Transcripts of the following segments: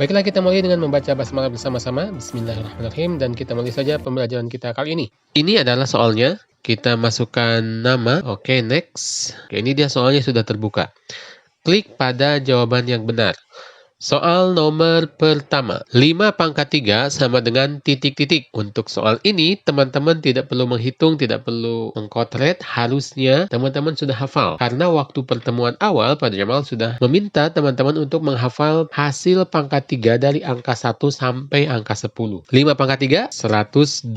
Baiklah, kita mulai dengan membaca basmalah bersama-sama. Bismillahirrahmanirrahim. Dan kita mulai saja pembelajaran kita kali ini. Ini adalah soalnya. Kita masukkan nama. Oke, next. Oke, ini dia soalnya sudah terbuka. Klik pada jawaban yang benar. Soal nomor pertama, 5 pangkat 3 sama dengan titik-titik. Untuk soal ini, teman-teman tidak perlu menghitung, tidak perlu mengkotret. Harusnya teman-teman sudah hafal. Karena waktu pertemuan awal, Pak Jamal sudah meminta teman-teman untuk menghafal hasil pangkat 3 dari angka 1 sampai angka 10. 5 pangkat 3, 125.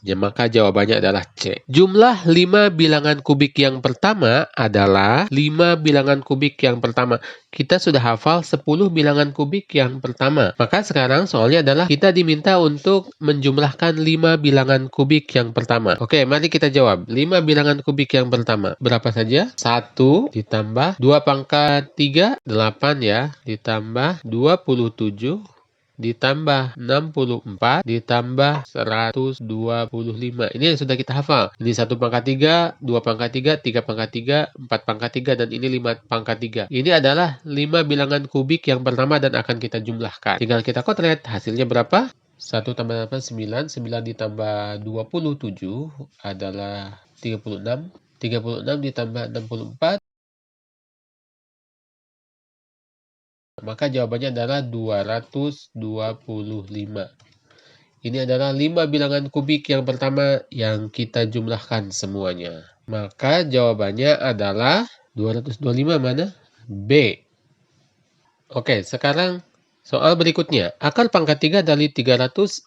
Ya, maka jawabannya adalah C. Jumlah 5 bilangan kubik yang pertama adalah 5 bilangan kubik yang pertama. Kita sudah hafal 10 bilangan kubik yang pertama. Maka sekarang soalnya adalah kita diminta untuk menjumlahkan 5 bilangan kubik yang pertama. Oke, mari kita jawab. 5 bilangan kubik yang pertama. Berapa saja? 1 ditambah 2 pangkat 3, 8 ya. Ditambah 27. Ditambah 64, ditambah 125. Ini yang sudah kita hafal. Ini 1 pangkat 3, 2 pangkat 3, 3 pangkat 3, 4 pangkat 3, dan ini 5 pangkat 3. Ini adalah 5 bilangan kubik yang pertama dan akan kita jumlahkan. Tinggal kita kotret, hasilnya berapa? 1 tambah 8, 9. 9 ditambah 27 adalah 36. 36 ditambah 64. Maka jawabannya adalah 225. Ini adalah 5 bilangan kubik yang pertama yang kita jumlahkan semuanya. Maka jawabannya adalah 225 mana? B. Oke, sekarang soal berikutnya. Akar pangkat 3 dari 343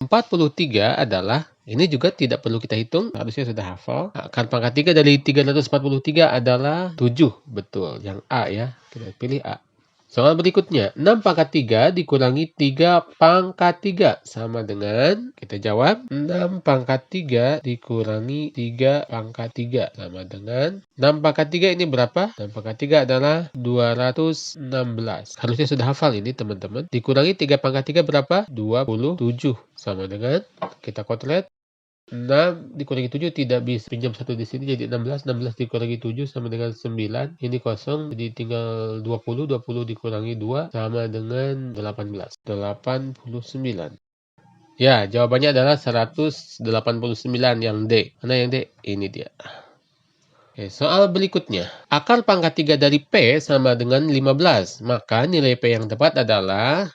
adalah, ini juga tidak perlu kita hitung, harusnya sudah hafal. Akar pangkat 3 dari 343 adalah 7. Betul, yang A ya. Kita pilih A. Soal berikutnya, 6 pangkat 3 dikurangi 3 pangkat 3 sama dengan, kita jawab, 6 pangkat 3 dikurangi 3 pangkat 3 sama dengan, 6 pangkat 3 ini berapa? 6 pangkat 3 adalah 216. Harusnya sudah hafal ini teman-teman. Dikurangi 3 pangkat 3 berapa? 27. Sama dengan, kita kotlet. 6 dikurangi 7 tidak bisa pinjam 1 di sini jadi 16. 16 dikurangi 7 sama dengan 9. Ini kosong jadi tinggal 20. 20 dikurangi 2 sama dengan 18. 89. Ya, jawabannya adalah 189 yang D. Mana yang D? Ini dia. Oke, soal berikutnya. Akar pangkat 3 dari P sama dengan 15. Maka nilai P yang tepat adalah,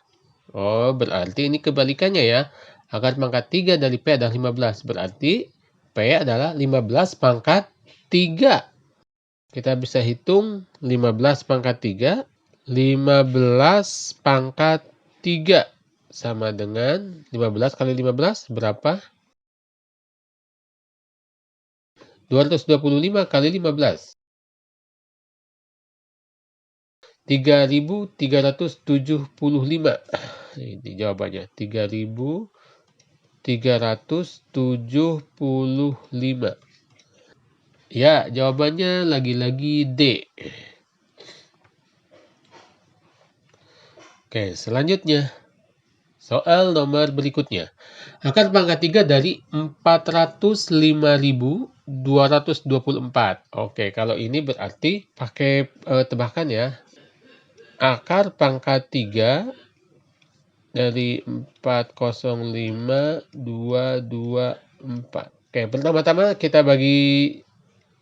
oh, berarti ini kebalikannya ya. Akar pangkat 3 dari P adalah 15. Berarti P adalah 15 pangkat 3. Kita bisa hitung 15 pangkat 3. 15 pangkat 3 sama dengan 15 kali 15 berapa? 225 kali 15. 3.375. Ini jawabannya. 3.375. Ya, jawabannya lagi-lagi D. Oke, selanjutnya. Soal nomor berikutnya. Akar pangkat 3 dari 405.224. Oke, kalau ini berarti pakai tebakan ya. Akar pangkat 3 dari 405.224. Oke, pertama-tama kita bagi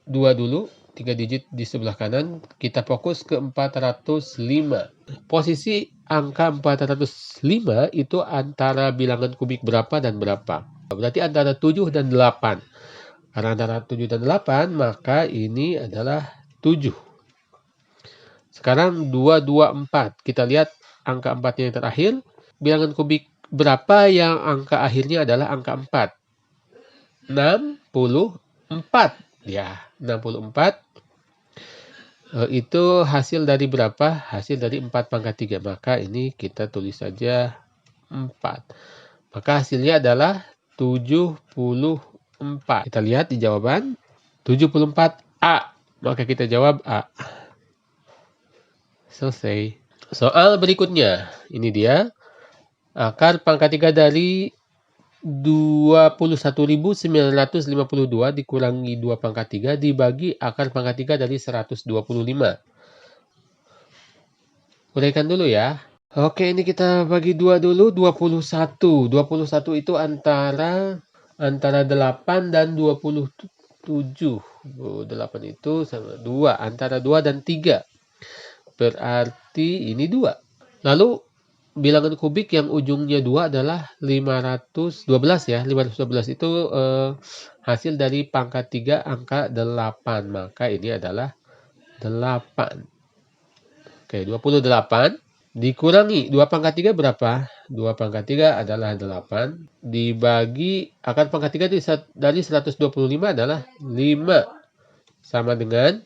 2 dulu. 3 digit di sebelah kanan. Kita fokus ke 405. Posisi angka 405 itu antara bilangan kubik berapa dan berapa? Berarti antara 7 dan 8. Karena antara 7 dan 8, maka ini adalah 7. Sekarang 224. Kita lihat angka 4-nya yang terakhir. Bilangan kubik berapa yang angka akhirnya adalah angka 4? 64. Ya, 64. Itu hasil dari berapa? Hasil dari 4 pangkat 3. Maka ini kita tulis saja 4. Maka hasilnya adalah 74. Kita lihat di jawaban 74A. Maka kita jawab A. Selesai. Soal berikutnya. Ini dia. Akar pangkat 3 dari 21.952 dikurangi 2 pangkat 3 dibagi akar pangkat 3 dari 125. Uraikan dulu ya. Oke, ini kita bagi 2 dulu, 21. 21 itu antara 8 dan 27. 8 itu sama 2, antara 2 dan 3. Berarti ini 2. Lalu bilangan kubik yang ujungnya 2 adalah 512 ya. 512 itu hasil dari pangkat 3 angka 8. Maka ini adalah 8. Oke, 28 dikurangi 2 pangkat 3 berapa? 2 pangkat 3 adalah 8. Dibagi akar pangkat 3 dari 125 adalah 5. Sama dengan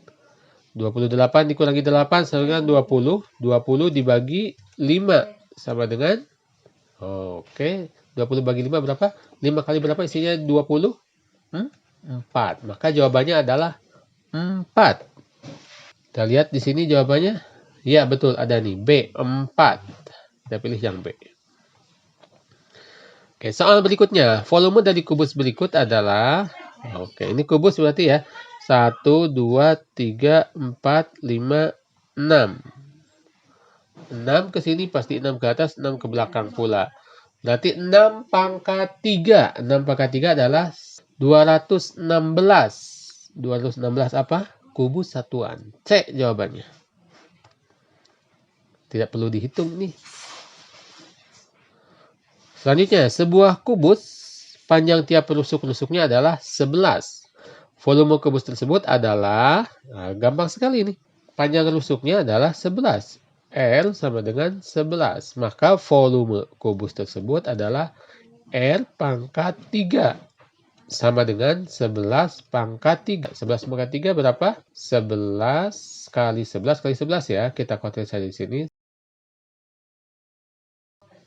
28 dikurangi 8 sama dengan 20. 20 dibagi 5 sama dengan, oke, 20 bagi 5 berapa? 5 kali berapa isinya 20? 4. Maka jawabannya adalah 4. Kita lihat di sini jawabannya. Ya, betul, ada nih, B, 4. Kita pilih yang B. Oke, soal berikutnya. Volume dari kubus berikut adalah, oke, ini kubus berarti ya, 1, 2, 3, 4, 5, 6. 6 ke sini pasti 6 ke atas, 6 ke belakang pula. Berarti 6 pangkat 3. 6 pangkat 3 adalah 216. 216 apa? Kubus satuan. C jawabannya. Tidak perlu dihitung nih. Selanjutnya, sebuah kubus panjang tiap rusuk-rusuknya adalah 11. Volume kubus tersebut adalah, gampang sekali ini. Panjang rusuknya adalah 11. R sama dengan 11. Maka volume kubus tersebut adalah R pangkat 3. Sama dengan 11 pangkat 3. 11 pangkat 3 berapa? 11 kali 11 kali 11 ya. Kita konten saja di sini.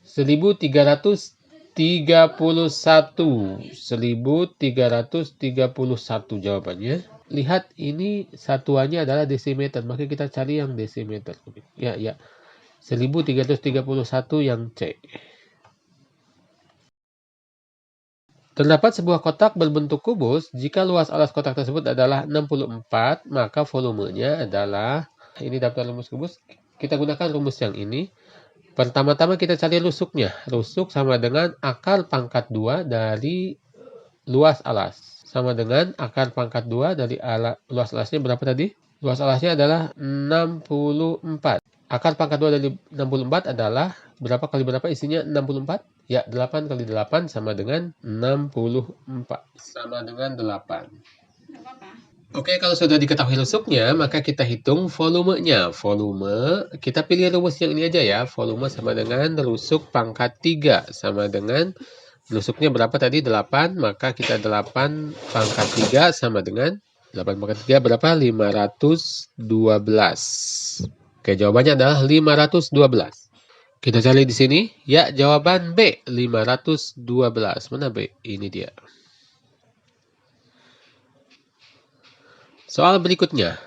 1331. 1331 jawabannya. Lihat ini satuannya adalah desimeter. Maka kita cari yang desimeter. Ya. 1331 yang C. Terdapat sebuah kotak berbentuk kubus. Jika luas alas kotak tersebut adalah 64, maka volumenya adalah, ini daftar rumus kubus. Kita gunakan rumus yang ini. Pertama-tama kita cari rusuknya. Rusuk sama dengan akar pangkat 2 dari luas alas. Sama dengan akar pangkat 2 dari luas alasnya berapa tadi? Luas alasnya adalah 64. Akar pangkat 2 dari 64 adalah berapa kali berapa isinya 64? Ya, 8 kali 8 sama dengan 64. Sama dengan 8. Oke, kalau sudah diketahui rusuknya, maka kita hitung volumenya. Volume, kita pilih rumus yang ini aja ya. Volume sama dengan rusuk pangkat 3. Sama dengan, rusuknya berapa tadi? 8. Maka kita 8 pangkat 3 sama dengan, 8 pangkat 3 berapa? 512. Oke, jawabannya adalah 512. Kita cari di sini. Ya, jawaban B, 512. Mana B? Ini dia. Soal berikutnya.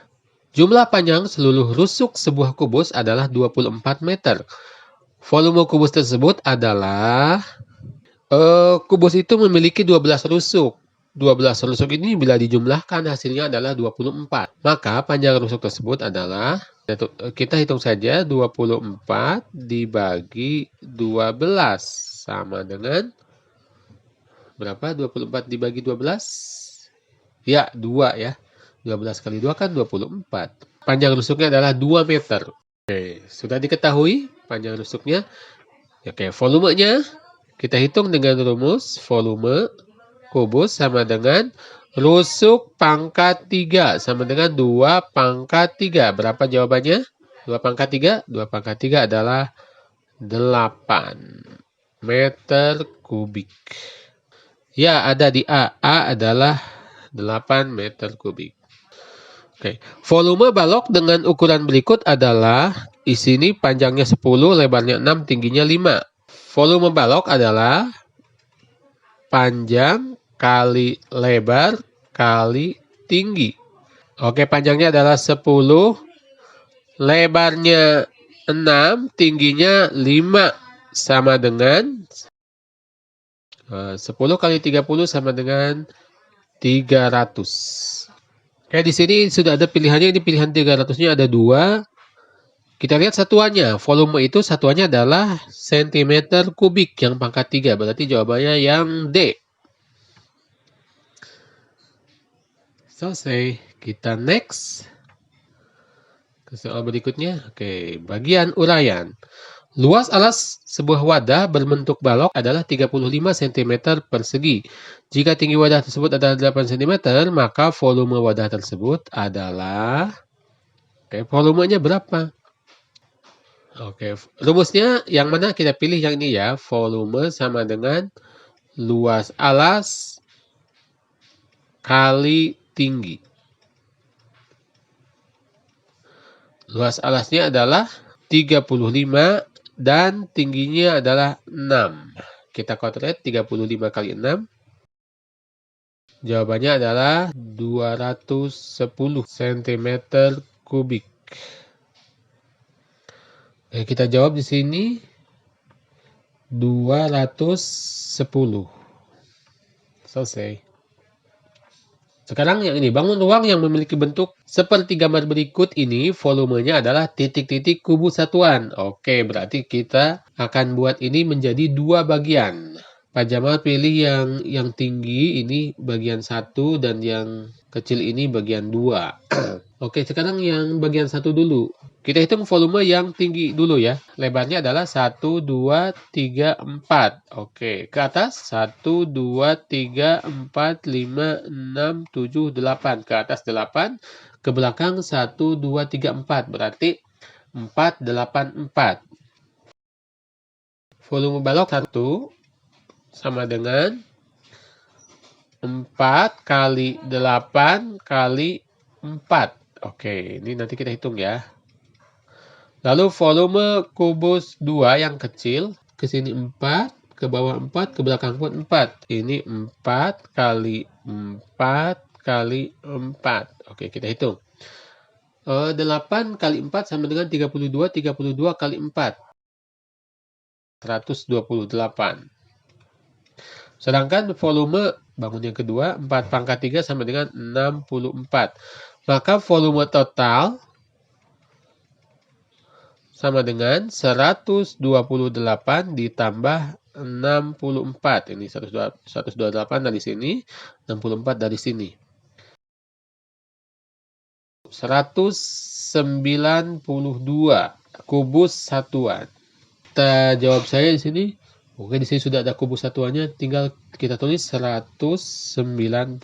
Jumlah panjang seluruh rusuk sebuah kubus adalah 24 meter. Volume kubus tersebut adalah, kubus itu memiliki 12 rusuk. 12 rusuk ini bila dijumlahkan hasilnya adalah 24. Maka panjang rusuk tersebut adalah, kita hitung saja, 24 dibagi 12 sama dengan berapa? 24 dibagi 12? Ya, 2 ya. 12 kali 2 kan 24. Panjang rusuknya adalah 2 meter. Oke, sudah diketahui panjang rusuknya. Oke, volumenya kita hitung dengan rumus volume kubus sama dengan rusuk pangkat 3 sama dengan 2 pangkat 3. Berapa jawabannya? 2 pangkat 3? 2 pangkat 3 adalah 8 meter kubik. Ya, ada di A. A adalah 8 meter kubik. Oke, volume balok dengan ukuran berikut adalah, di sini panjangnya 10, lebarnya 6, tingginya 5. Volume balok adalah panjang kali lebar kali tinggi. Oke, panjangnya adalah 10, lebarnya 6, tingginya 5, sama dengan 10 kali 30 sama dengan 300. Oke, di sini sudah ada pilihannya. Ini pilihan 300-nya ada 2. Kita lihat satuannya. Volume itu satuannya adalah cm kubik yang pangkat 3. Berarti jawabannya yang D. Selesai. Kita next ke soal berikutnya. Oke, bagian uraian. Luas alas sebuah wadah berbentuk balok adalah 35 cm persegi. Jika tinggi wadah tersebut adalah 8 cm, maka volume wadah tersebut adalah... Oke, volumenya berapa? Oke, rumusnya yang mana kita pilih yang ini ya. Volume sama dengan luas alas kali tinggi. Luas alasnya adalah 35 dan tingginya adalah 6. Kita calculate 35 kali 6. Jawabannya adalah 210 cm kubik. Oke, kita jawab di sini 210. Selesai. Sekarang yang ini, bangun ruang yang memiliki bentuk seperti gambar berikut ini, volumenya adalah titik-titik kubus satuan. Oke, berarti kita akan buat ini menjadi 2 bagian. Pak Jamal pilih yang tinggi, ini bagian 1, dan yang kecil ini bagian 2. Oke, sekarang yang bagian 1 dulu. Kita hitung volume yang tinggi dulu ya. Lebarnya adalah 1, 2, 3, 4. Oke, ke atas 1, 2, 3, 4, 5, 6, 7, 8. Ke atas 8. Ke belakang 1, 2, 3, 4. Berarti 4, 8, 4. Volume balok 1 sama dengan 4 kali 8 kali 4. Oke, ini nanti kita hitung ya. Lalu volume kubus 2 yang kecil, ke sini 4, ke bawah 4, ke belakang pun 4. Ini 4 kali 4 kali 4. Oke, kita hitung. 8 kali 4 sama dengan 32, 32 kali 4. 128. Sedangkan volume bangun yang kedua, 4 pangkat 3 sama dengan 64. Maka volume total sama dengan 128 ditambah 64. Ini 128 dari sini, 64 dari sini. 192 kubus satuan. Kita jawab saya di sini. Oke, di sini sudah ada kubus satuannya, tinggal kita tulis 192.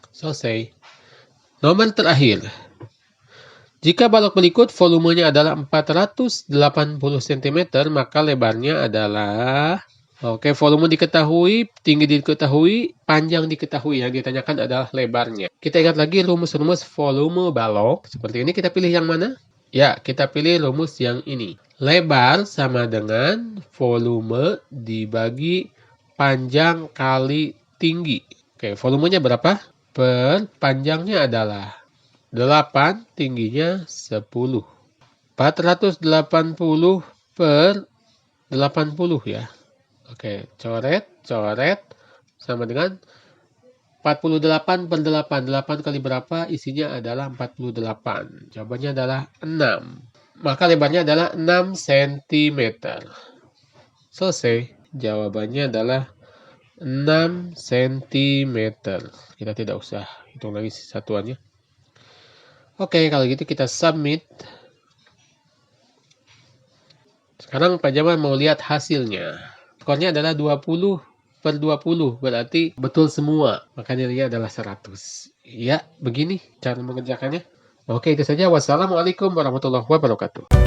Selesai. Nomor terakhir. Jika balok berikut volumenya adalah 480 cm, maka lebarnya adalah... Oke, volume diketahui, tinggi diketahui, panjang diketahui. Yang ditanyakan adalah lebarnya. Kita ingat lagi rumus-rumus volume balok. Seperti ini, kita pilih yang mana? Ya, kita pilih rumus yang ini. Lebar sama dengan volume dibagi panjang kali tinggi. Oke, volumenya berapa? Per panjangnya adalah 8, tingginya 10. 480 per 80 ya. Oke, coret, sama dengan 48 per 8. 8 kali berapa? Isinya adalah 48. Jawabannya adalah 6. Maka lebarnya adalah 6 cm. Selesai. Jawabannya adalah 6 cm. Kita tidak usah hitung lagi satuannya. Oke, kalau gitu kita submit. Sekarang Pak Jamal mau lihat hasilnya. Skornya adalah 20 per 20. Berarti betul semua. Maka nilainya adalah 100. Ya, begini cara mengerjakannya. Oke, itu saja. Wassalamualaikum warahmatullahi wabarakatuh.